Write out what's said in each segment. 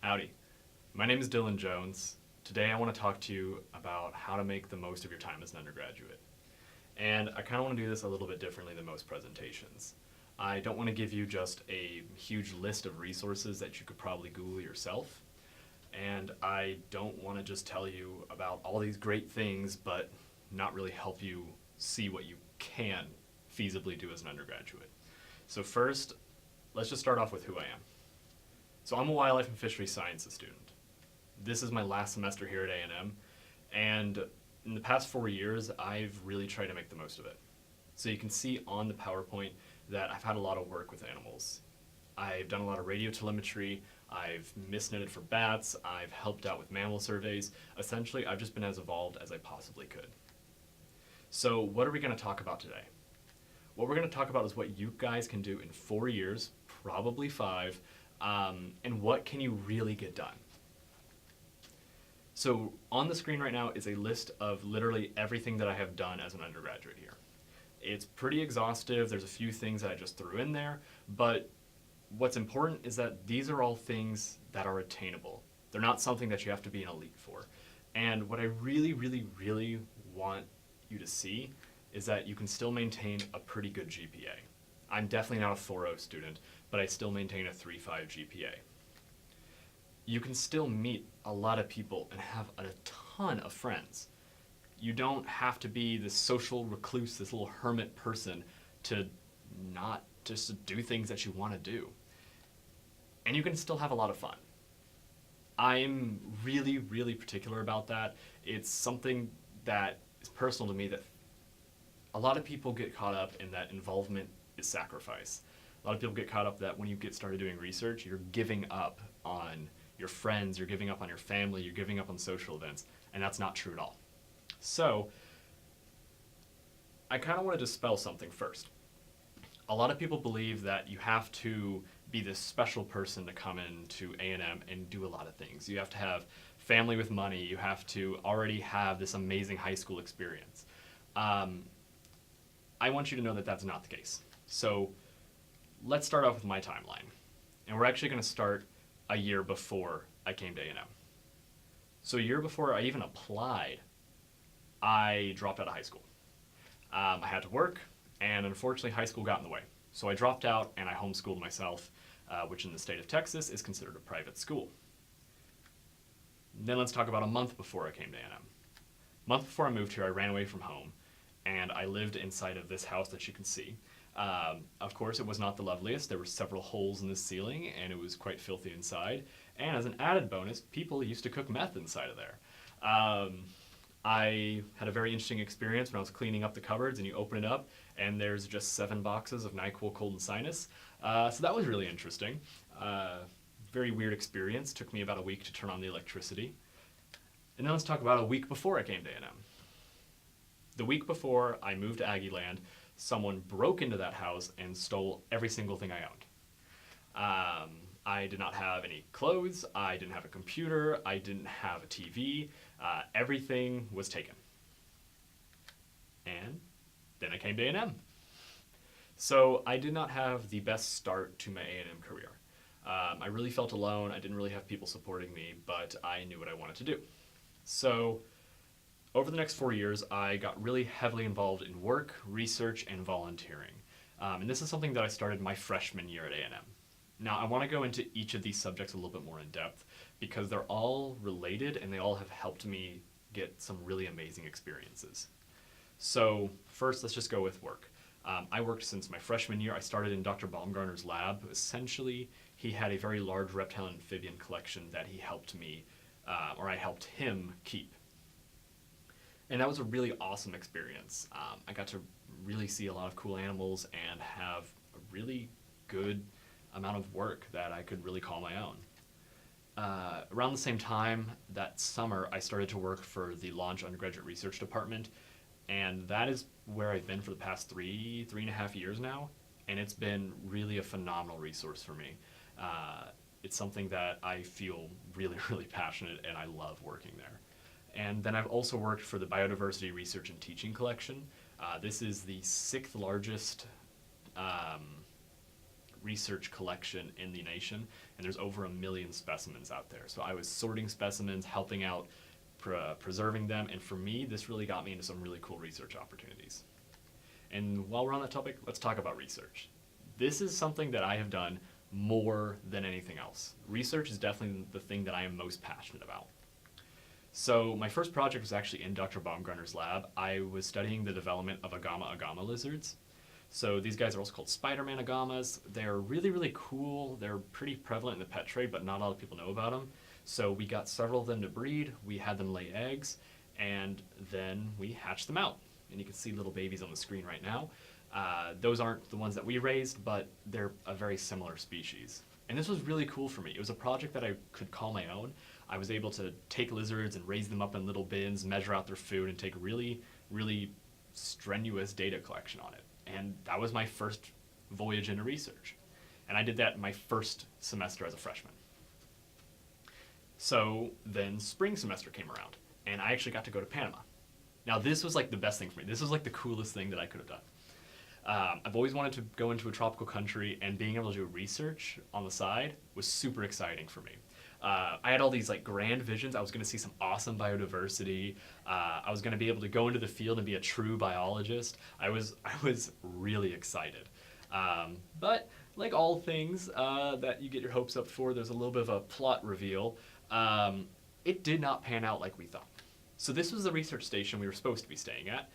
Howdy, my name is Dillon Jones. Today I want to talk to you about how to make the most of your time as an undergraduate. And I kind of want to do this a little bit differently than most presentations. I don't want to give you just a huge list of resources that you could probably Google yourself. And I don't want to just tell you about all these great things, but not really help you see what you can feasibly do as an undergraduate. So first, let's just start off with who I am. So I'm a wildlife and fisheries sciences student. This is my last semester here at A&M, and in the past 4 years, I've really tried to make the most of it. So you can see on the PowerPoint that I've had a lot of work with animals. I've done a lot of radio telemetry, I've misnetted for bats, I've helped out with mammal surveys. Essentially, I've just been as involved as I possibly could. So what are we going to talk about today? What we're going to talk about is what you guys can do in 4 years, probably 5, and what can you really get done. So on the screen right now is a list of literally everything that I have done as an undergraduate here. It's pretty exhaustive. There's a few things that I just threw in there, but what's important is that these are all things that are attainable. They're not something that you have to be an elite for. And what I really, really, really want you to see is that you can still maintain a pretty good GPA. I'm definitely not a 4.0 student, but I still maintain a 3.5 GPA. You can still meet a lot of people and have a ton of friends. You don't have to be this social recluse, this little hermit person to not just do things that you want to do. And you can still have a lot of fun. I'm really, really particular about that. It's something that is personal to me, that a lot of people get caught up in that involvement is sacrifice. A lot of people get caught up that when you get started doing research, you're giving up on your friends, you're giving up on your family, you're giving up on social events, and that's not true at all. So, I kind of want to dispel something first. A lot of people believe that you have to be this special person to come into A&M and do a lot of things. You have to have family with money, you have to already have this amazing high school experience. I want you to know that that's not the case. So, let's start off with my timeline. And we're actually going to start a year before I came to A&M. So a year before I even applied, I dropped out of high school. I had to work, and unfortunately high school got in the way. So I dropped out and I homeschooled myself, which in the state of Texas is considered a private school. Then let's talk about a month before I came to A&M. A month before I moved here, I ran away from home, and I lived inside of this house that you can see. Of course, it was not the loveliest. There were several holes in the ceiling, and it was quite filthy inside. And as an added bonus, people used to cook meth inside of there. I had a very interesting experience when I was cleaning up the cupboards, and you open it up, and there's just 7 boxes of NyQuil Cold and Sinus. So that was really interesting. Very weird experience. Took me about a week to turn on the electricity. And then let's talk about a week before I came to A&M. The week before I moved to Aggie Land, someone broke into that house and stole every single thing I owned. I did not have any clothes, I didn't have a computer, I didn't have a TV, everything was taken. And then I came to A&M. So I did not have the best start to my A&M career. I really felt alone, I didn't really have people supporting me, but I knew what I wanted to do. So over the next 4 years, I got really heavily involved in work, research, and volunteering. And this is something that I started my freshman year at A&M. Now, I want to go into each of these subjects a little bit more in depth because they're all related and they all have helped me get some really amazing experiences. So first, let's just go with work. I worked since my freshman year. I started in Dr. Baumgartner's lab. Essentially, he had a very large reptile and amphibian collection that he helped me, or I helped him keep. And that was a really awesome experience. I got to really see a lot of cool animals and have a really good amount of work that I could really call my own. Around the same time, that summer, I started to work for the Launch Undergraduate Research Department, and that is where I've been for the past three and a half years now, and it's been really a phenomenal resource for me. It's something that I feel really, really passionate, and I love working there. And then I've also worked for the Biodiversity Research and Teaching Collection. This is the 6th largest research collection in the nation, and there's over 1 million specimens out there. So I was sorting specimens, helping out preserving them, and for me, this really got me into some really cool research opportunities. And while we're on that topic, let's talk about research. This is something that I have done more than anything else. Research is definitely the thing that I am most passionate about. So my first project was actually in Dr. Baumgartner's lab. I was studying the development of agama lizards. So these guys are also called Spider-Man agamas. They're really, really cool. They're pretty prevalent in the pet trade, but not a lot of people know about them. So we got several of them to breed, we had them lay eggs, and then we hatched them out. And you can see little babies on the screen right now. Those aren't the ones that we raised, but they're a very similar species. And this was really cool for me. It was a project that I could call my own. I was able to take lizards and raise them up in little bins, measure out their food, and take really, really strenuous data collection on it. And that was my first voyage into research. And I did that in my first semester as a freshman. So then spring semester came around, and I actually got to go to Panama. Now this was like the best thing for me. This was like the coolest thing that I could have done. I've always wanted to go into a tropical country, and being able to do research on the side was super exciting for me. I had all these like grand visions. I was going to see some awesome biodiversity. I was going to be able to go into the field and be a true biologist. I was really excited. But like all things that you get your hopes up for, there's a little bit of a plot reveal. It did not pan out like we thought. So this was the research station we were supposed to be staying at.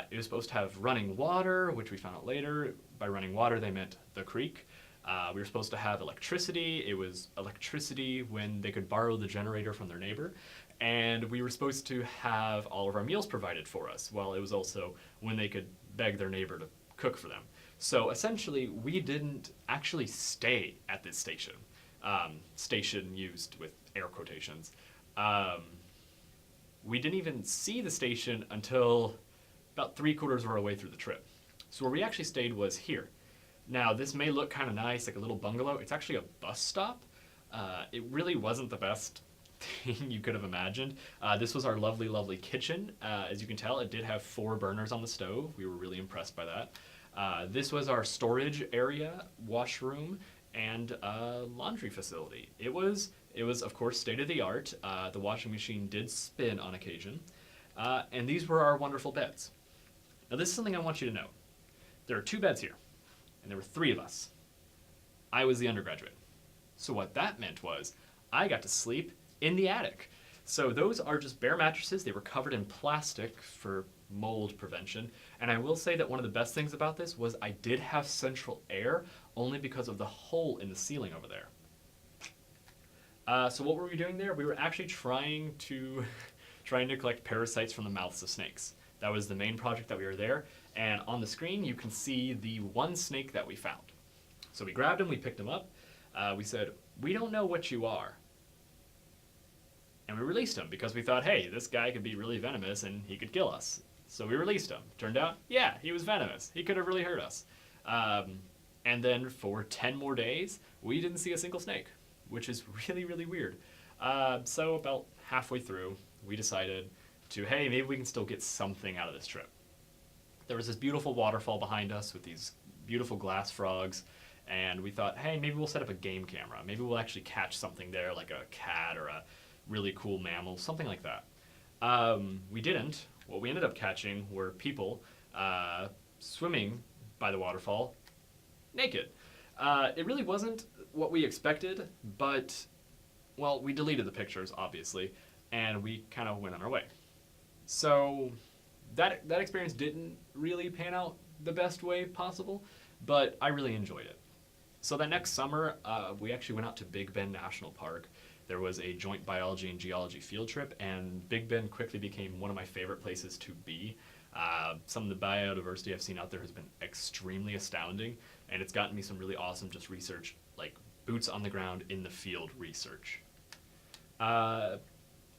It was supposed to have running water, which we found out later. By running water, they meant the creek. We were supposed to have electricity. It was electricity when they could borrow the generator from their neighbor. And we were supposed to have all of our meals provided for us. Well, it was also when they could beg their neighbor to cook for them. So essentially, we didn't actually stay at this station. Station used with air quotations. We didn't even see the station until about 3/4 of our way through the trip. So where we actually stayed was here. Now, this may look kind of nice, like a little bungalow. It's actually a bus stop. It really wasn't the best thing you could have imagined. This was our lovely, lovely kitchen. As you can tell, it did have 4 burners on the stove. We were really impressed by that. This was our storage area, washroom, and laundry facility. It was of course state of the art. The washing machine did spin on occasion, and these were our wonderful beds. Now this is something I want you to know. There are 2 beds here, and there were 3 of us. I was the undergraduate. So what that meant was I got to sleep in the attic. So those are just bare mattresses. They were covered in plastic for mold prevention. And I will say that one of the best things about this was I did have central air only because of the hole in the ceiling over there. So what were we doing there? We were actually trying to collect parasites from the mouths of snakes. That was the main project that we were there. And on the screen, you can see the one snake that we found. So we grabbed him, we picked him up. We said, "We don't know what you are." And we released him because we thought, hey, this guy could be really venomous and he could kill us. So we released him. Turned out, yeah, he was venomous. He could have really hurt us. And then for 10 more days, we didn't see a single snake, which is really, really weird. So about halfway through, we decided to, hey, maybe we can still get something out of this trip. There was this beautiful waterfall behind us with these beautiful glass frogs, and we thought, hey, maybe we'll set up a game camera. Maybe we'll actually catch something there, like a cat or a really cool mammal, something like that. We didn't. What we ended up catching were people swimming by the waterfall naked. It really wasn't what we expected, but, well, we deleted the pictures, obviously, and we kind of went on our way. So that experience didn't really pan out the best way possible, but I really enjoyed it. So that next summer, we actually went out to Big Bend National Park. There was a joint biology and geology field trip, and Big Bend quickly became one of my favorite places to be. Some of the biodiversity I've seen out there has been extremely astounding, and it's gotten me some really awesome just research, like boots on the ground in the field research.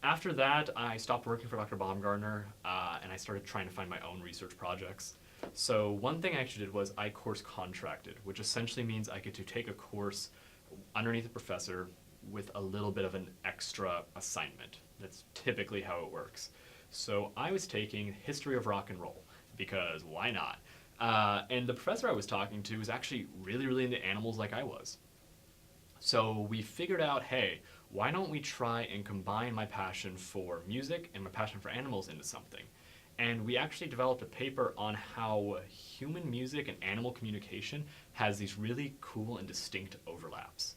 After that, I stopped working for Dr. Baumgartner, and I started trying to find my own research projects. So one thing I actually did was I course contracted, which essentially means I get to take a course underneath a professor with a little bit of an extra assignment. That's typically how it works. So I was taking history of rock and roll, because why not? And the professor I was talking to was actually really, really into animals like I was. So we figured out, hey, why don't we try and combine my passion for music and my passion for animals into something? And we actually developed a paper on how human music and animal communication has these really cool and distinct overlaps.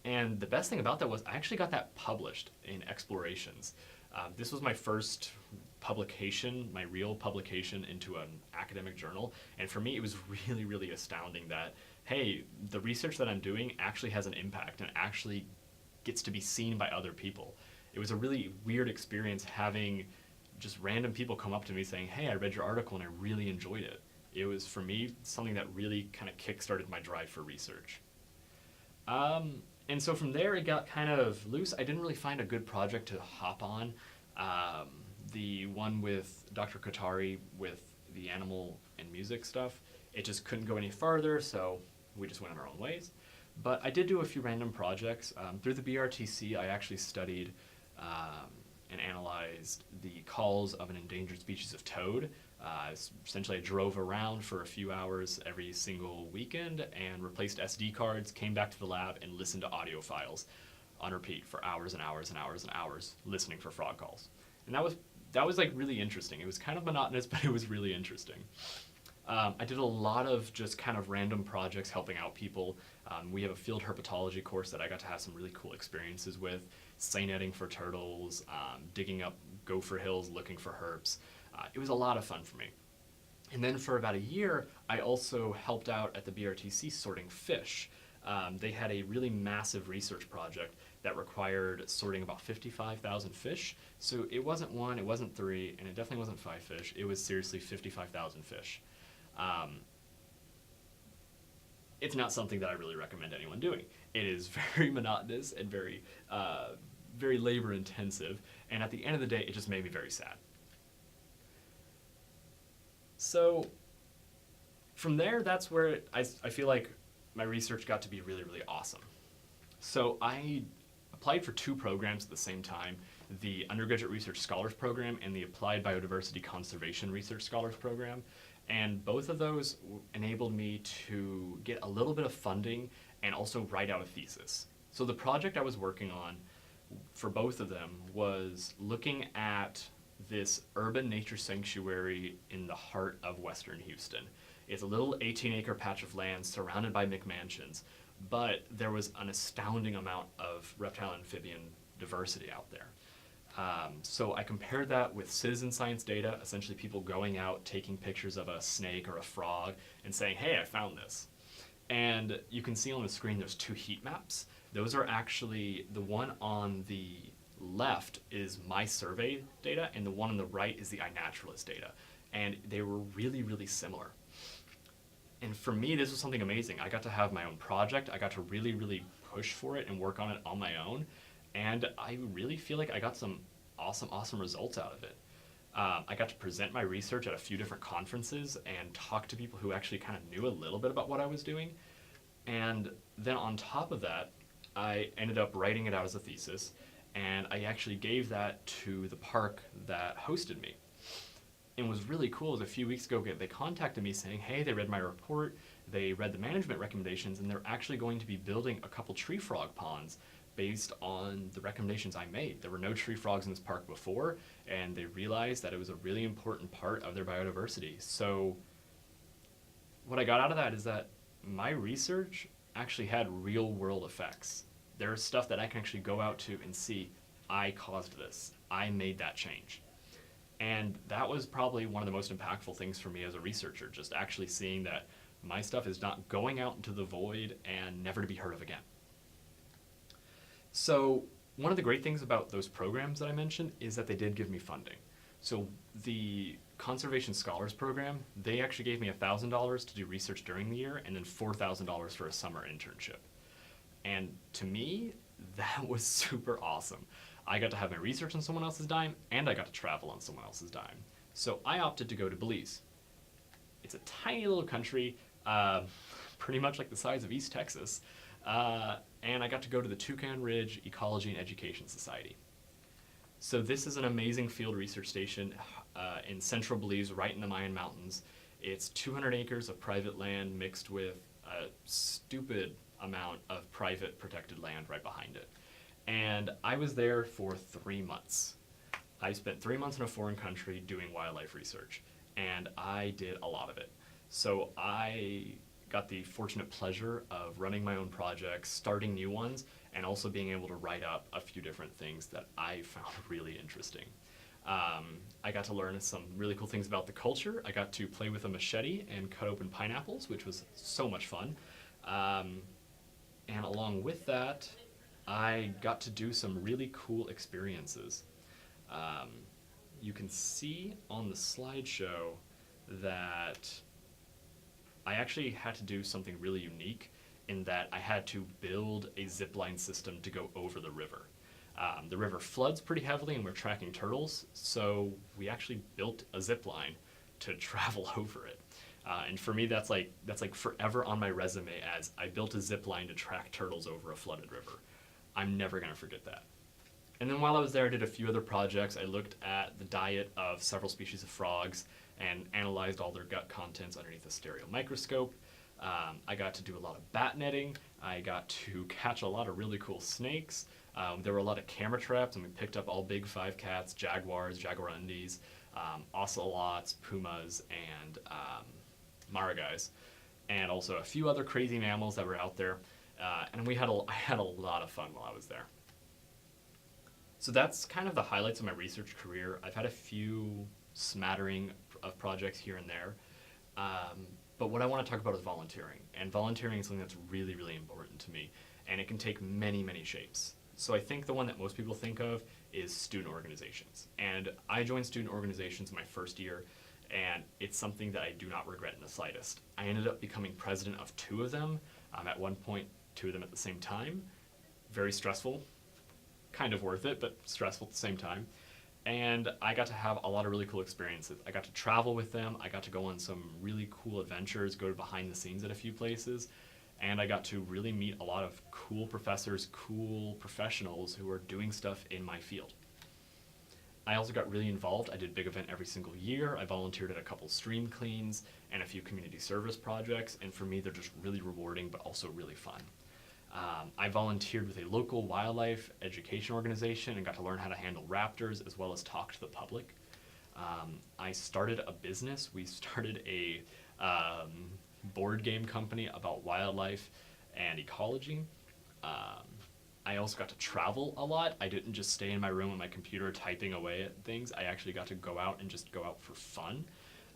And the best thing about that was I actually got that published in Explorations. This was my first publication, my real publication into an academic journal. And for me, it was really, really astounding that, hey, the research that I'm doing actually has an impact and actually gets to be seen by other people. It was a really weird experience having just random people come up to me saying, hey, I read your article and I really enjoyed it. It was, for me, something that really kind of kickstarted my drive for research. And so from there, it got kind of loose. I didn't really find a good project to hop on. The one with Dr. Katari with the animal and music stuff, it just couldn't go any farther, so we just went on our own ways. But I did do a few random projects. Through the BRTC, I actually studied and analyzed the calls of an endangered species of toad. Essentially, I drove around for a few hours every single weekend and replaced SD cards, came back to the lab, and listened to audio files on repeat for hours and hours and hours and hours, listening for frog calls. And that was like really interesting. It was kind of monotonous, but it was really interesting. I did a lot of just kind of random projects helping out people. We have a field herpetology course that I got to have some really cool experiences with, seine netting for turtles, digging up gopher hills, looking for herps. It was a lot of fun for me. And then for about a year, I also helped out at the BRTC sorting fish. They had a really massive research project that required sorting about 55,000 fish. So it wasn't one, it wasn't three, and it definitely wasn't 5 fish. It was seriously 55,000 fish. It's not something that I really recommend anyone doing. It is very monotonous and very labor intensive, and at the end of the day, it just made me very sad. So from there, that's where I feel like my research got to be really, really awesome. So I applied for 2 programs at the same time, the Undergraduate Research Scholars Program and the Applied Biodiversity Conservation Research Scholars Program. And both of those enabled me to get a little bit of funding and also write out a thesis. So the project I was working on for both of them was looking at this urban nature sanctuary in the heart of Western Houston. It's a little 18-acre patch of land surrounded by McMansions, but there was an astounding amount of reptile and amphibian diversity out there. So I compared that with citizen science data, essentially people going out, taking pictures of a snake or a frog and saying, hey, I found this. And you can see on the screen there's 2 heat maps. Those are actually, the one on the left is my survey data, and the one on the right is the iNaturalist data. And they were really, really similar. And for me, this was something amazing. I got to have my own project. I got to really, really push for it and work on it on my own. And I really feel like I got some awesome results out of it. I got to present my research at a few different conferences and talk to people who actually kind of knew a little bit about what I was doing. And then on top of that, I ended up writing it out as a thesis, and I actually gave that to the park that hosted me. And what was really cool is a few weeks ago, they contacted me saying, hey, they read my report, they read the management recommendations, and they're actually going to be building a couple tree frog ponds based on the recommendations I made. There were no tree frogs in this park before, and they realized that it was a really important part of their biodiversity. So what I got out of that is that my research actually had real world effects. There's stuff that I can actually go out to and see, I caused this, I made that change. And that was probably one of the most impactful things for me as a researcher, just actually seeing that my stuff is not going out into the void and never to be heard of again. So one of the great things about those programs that I mentioned is that they did give me funding. So the Conservation Scholars Program, they actually gave me $1,000 to do research during the year and then $4,000 for a summer internship. And to me, that was super awesome. I got to have my research on someone else's dime, and I got to travel on someone else's dime. So I opted to go to Belize. It's a tiny little country, pretty much like the size of East Texas, and I got to go to the Toucan Ridge Ecology and Education Society. So this is an amazing field research station in central Belize, right in the Mayan Mountains. It's 200 acres of private land mixed with a stupid amount of private protected land right behind it. And I was there for 3 months. I spent 3 months in a foreign country doing wildlife research, and I did a lot of it. So I got the fortunate pleasure of running my own projects, starting new ones, and also being able to write up a few different things that I found really interesting. I got to learn some really cool things about the culture. I got to play with a machete and cut open pineapples, which was so much fun. And along with that, I got to do some really cool experiences. Um, you can see on the slideshow that I actually had to do something really unique in that I had to build a zipline system to go over the river. The river floods pretty heavily and we're tracking turtles, so we actually built a zip line to travel over it. And for me, that's like forever on my resume as I built a zip line to track turtles over a flooded river. I'm never gonna forget that. And then while I was there, I did a few other projects. I looked at the diet of several species of frogs and analyzed all their gut contents underneath a stereo microscope. I got to do a lot of bat netting. I got to catch a lot of really cool snakes. There were a lot of camera traps, and we picked up all big five cats, jaguars, jaguarundis, ocelots, pumas, and maragais, and also a few other crazy mammals that were out there. And I had a lot of fun while I was there. So that's kind of the highlights of my research career. I've had a few smattering of projects here and there. But what I want to talk about is volunteering. And volunteering is something that's really, really important to me. And it can take many, many shapes. So I think the one that most people think of is student organizations. And I joined student organizations my first year, and it's something that I do not regret in the slightest. I ended up becoming president of 2 of them. At one point, 2 of them at the same time. Very stressful. Kind of worth it, but stressful at the same time. And I got to have a lot of really cool experiences. I got to travel with them. I got to go on some really cool adventures, go behind the scenes at a few places. And I got to really meet a lot of cool professors, cool professionals who are doing stuff in my field. I also got really involved. I did Big Event every single year. I volunteered at a couple stream cleans and a few community service projects. And for me, they're just really rewarding, but also really fun. I volunteered with a local wildlife education organization and got to learn how to handle raptors as well as talk to the public. I started a business. We started a board game company about wildlife and ecology. I also got to travel a lot. I didn't just stay in my room with my computer typing away at things. I actually got to go out and just go out for fun.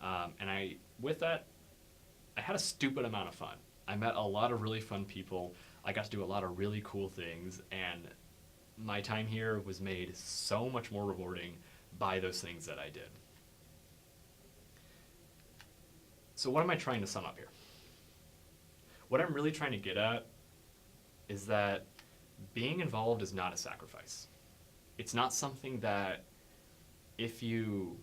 And with that, I had a stupid amount of fun. I met a lot of really fun people. I got to do a lot of really cool things, and my time here was made so much more rewarding by those things that I did. So what am I trying to sum up here? What I'm really trying to get at is that being involved is not a sacrifice. It's not something that if you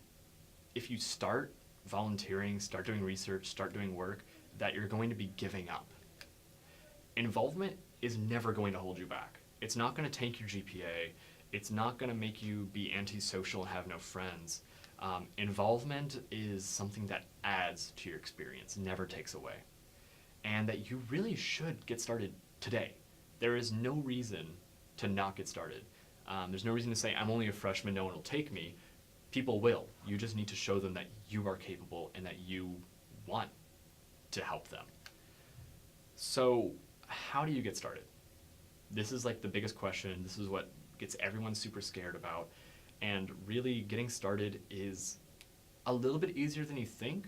start volunteering, start doing research, start doing work, that you're going to be giving up. Involvement is never going to hold you back. It's not going to tank your GPA. It's not going to make you be antisocial and have no friends. Involvement is something that adds to your experience, never takes away. And that you really should get started today. There is no reason to not get started. There's no reason to say, I'm only a freshman, no one will take me. People will. You just need to show them that you are capable and that you want to help them. So how do you get started? This is like the biggest question. This is what gets everyone super scared about. And really getting started is a little bit easier than you think.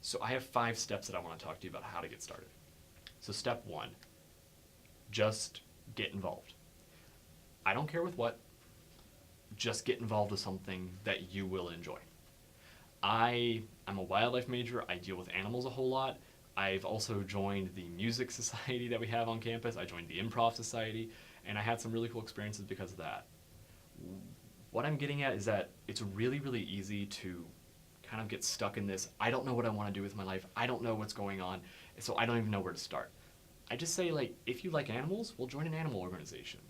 So I have 5 steps that I want to talk to you about how to get started. So step 1, just get involved. I don't care with what, just get involved with something that you will enjoy. I'm a wildlife major. I deal with animals a whole lot. I've also joined the music society that we have on campus. I joined the improv society, and I had some really cool experiences because of that. What I'm getting at is that it's really, really easy to kind of get stuck in this, I don't know what I want to do with my life. I don't know what's going on, so I don't even know where to start. I just say, like, if you like animals, well, join an animal organization.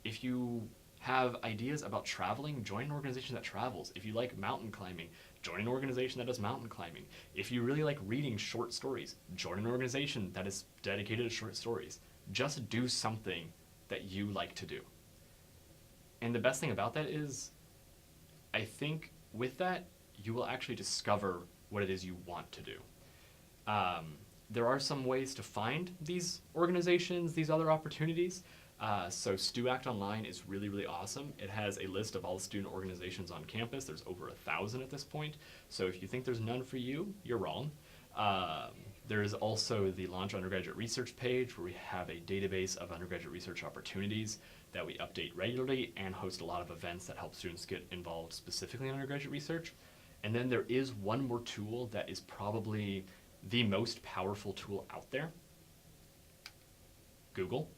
If you have ideas about traveling, join an organization that travels. If you like mountain climbing, join an organization that does mountain climbing. If you really like reading short stories, join an organization that is dedicated to short stories. Just do something that you like to do. And the best thing about that is, I think with that, you will actually discover what it is you want to do. There are some ways to find these organizations, these other opportunities. So StuAct Online is really, really awesome. It has a list of all the student organizations on campus. There's over 1,000 at this point. So if you think there's none for you, you're wrong. There is also the Launch Undergraduate Research page, where we have a database of undergraduate research opportunities that we update regularly and host a lot of events that help students get involved specifically in undergraduate research. And then there is one more tool that is probably the most powerful tool out there: Google.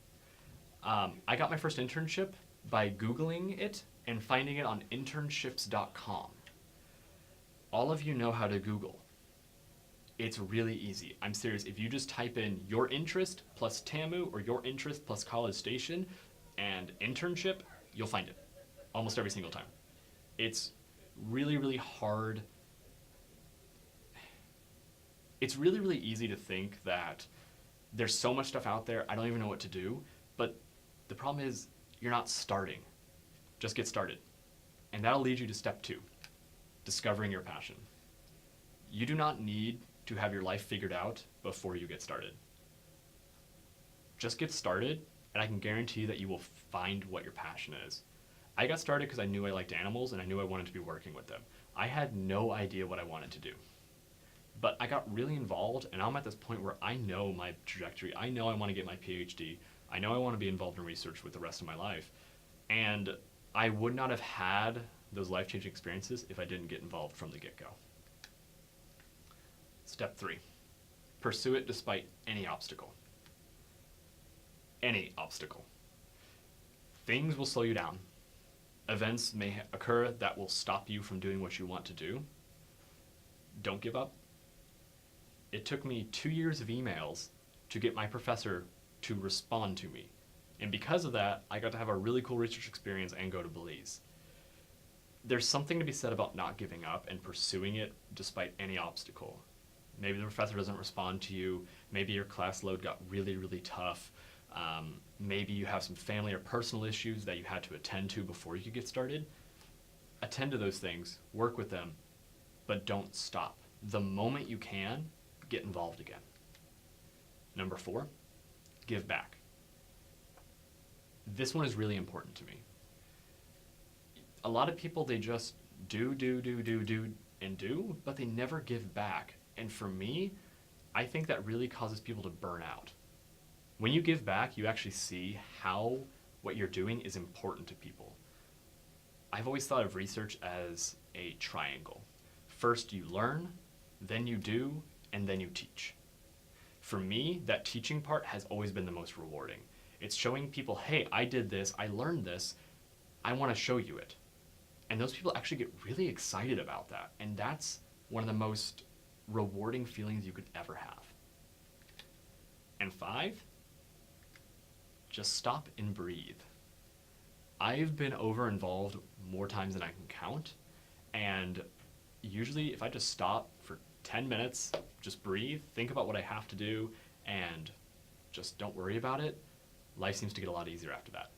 I got my first internship by Googling it and finding it on internships.com. All of you know how to Google. It's really easy. I'm serious. If you just type in your interest plus TAMU or your interest plus College Station and internship, you'll find it almost every single time. It's really, really hard. It's really, really easy to think that there's so much stuff out there, I don't even know what to do. But the problem is, you're not starting. Just get started. And that'll lead you to step 2, discovering your passion. You do not need to have your life figured out before you get started. Just get started, and I can guarantee that you will find what your passion is. I got started because I knew I liked animals and I knew I wanted to be working with them. I had no idea what I wanted to do. But I got really involved, and I'm at this point where I know my trajectory. I know I want to get my PhD. I know I want to be involved in research with the rest of my life. And I would not have had those life-changing experiences if I didn't get involved from the get-go. Step 3, pursue it despite any obstacle. Any obstacle. Things will slow you down. Events may occur that will stop you from doing what you want to do. Don't give up. It took me 2 years of emails to get my professor to respond to me. And because of that, I got to have a really cool research experience and go to Belize. There's something to be said about not giving up and pursuing it despite any obstacle. Maybe the professor doesn't respond to you. Maybe your class load got really, really tough. Maybe you have some family or personal issues that you had to attend to before you could get started. Attend to those things, work with them, but don't stop. The moment you can, get involved again. Number 4, give back. This one is really important to me. A lot of people, they just do, but they never give back. And for me, I think that really causes people to burn out. When you give back, you actually see how what you're doing is important to people. I've always thought of research as a triangle. First you learn, then you do, and then you teach. For me, that teaching part has always been the most rewarding. It's showing people, hey, I did this, I learned this, I want to show you it. And those people actually get really excited about that. And that's one of the most rewarding feelings you could ever have. And 5, just stop and breathe. I've been over-involved more times than I can count. And usually if I just stop for 10 minutes, just breathe, think about what I have to do, and just don't worry about it, life seems to get a lot easier after that.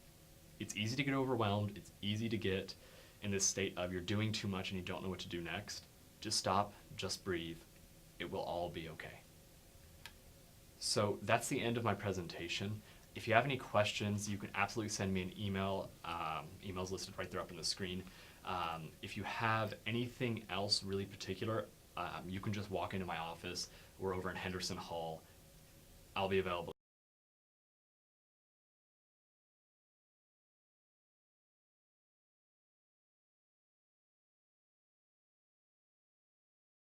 It's easy to get overwhelmed. It's easy to get in this state of you're doing too much and you don't know what to do next. Just stop, just breathe. It will all be okay. So that's the end of my presentation. If you have any questions, you can absolutely send me an email. Email's listed right there up on the screen. If you have anything else really particular, you can just walk into my office. We're over in Henderson Hall. I'll be available